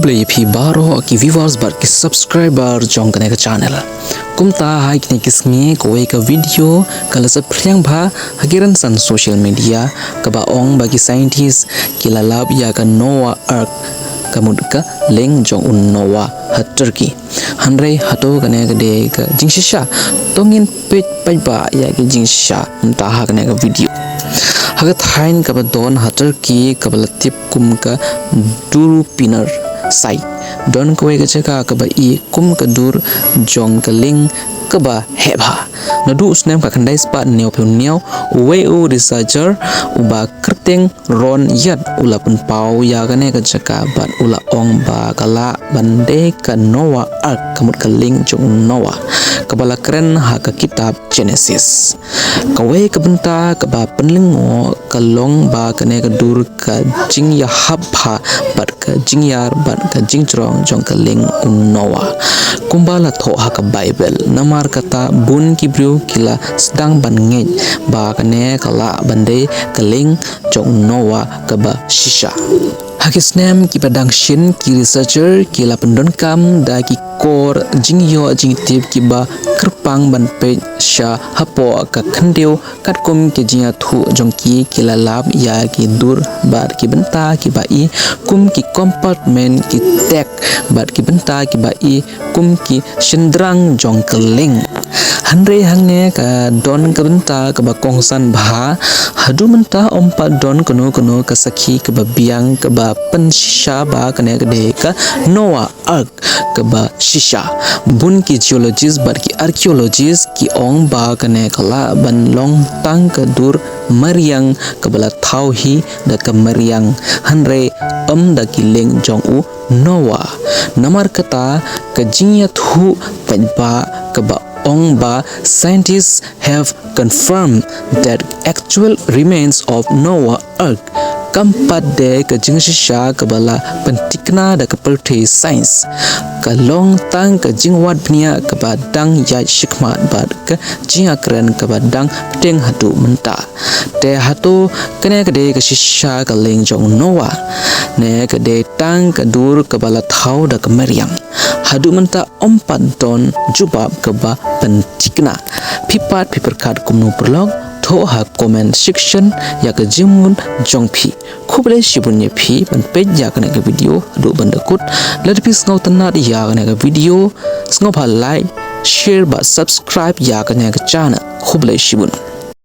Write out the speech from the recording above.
Khuble phi baro ki viewers bar ki subscriber jong kane ka channel kumta hai kne kismi ko ka video kala sa phriang bha hagiran san social media ka ba ong ba ki scientist kila lab ya ka noah ark kamudka Lieng jong un noah hat turkey hanre hato kane ka de ka jingshisha tongin pet pai ba ya ki jingshisha mta ha kane ka video haga thain ka ba don hat turkey ka ba tip kum ka duru Pnar site don ko ga chaka ka ba I kum ka dur jong ka Lieng ka ba heba na du usnem ka khandai spa neo phu neo we u researcher u ba kerteng ron yat ula pun pau ya ga ne ka chaka ban ula ong ba kala bande ka noah ark kamut ka Lieng jong noah ka bala kren ha ka kitab Genesis ka we ka benta ka ba penlingo ka long ba ka ne ka dur ka jing ya hab ha bat ka jing yar bat ka jing trong jong ka Lieng un noah kumbala tho ha ka bible namar kata bun ki bru kila sedang ban nge ba ka ne kala bande ka Lieng jong noah ka ba shisha hakisnem ki padang shin ki researcher kila pendon kam da ki kor jingyo jingtip ki ba kerpang ban pe sha hapo ka khandeu kat kum ki jinga thu jongki kila lab ya ki dur bar ki benta ki ba I kum ki compartment ki tek bar ki benta ki ba I kum ki shendrang jong ka Lieng hanre hangne ka don ka benta ka ba kongsan bha hadu menta ompa don kono ka sakhi ka ba biang ka ba pensha ba kane ka de ka noah ark ka ba shisha bun ki geologist bar ki archaeologist ki ong ba kane kala ban long tang ka dur mariang ka bala thau hi da ka mariang hanre da ki Lieng jong u noah namar kata ka jinya thu pa ka ba ong ba scientists have confirmed that actual remains of noah ark kampat de ka jingshisha ka bala pentikna da ka perthi science ka long tang ka jingwat bnia ka ba dang ya shikmat bad ka jinga kren ka ba dang teng hatu menta te hatu kane ka de ka shisha ka Lieng jong noah ne ka de tang ka dur ka bala thau da ka mariang hadu menta ompat don jubab ka ba pentikna pipat piperkat kumnu perlog tho ha comment section ya ka jimun jongphi khuble shibun ye phi ban page ya kana ka video do bandakut ladpi ngau tanna ya kana ka video ngau pha like share ba subscribe ya kana ka channel khuble shibun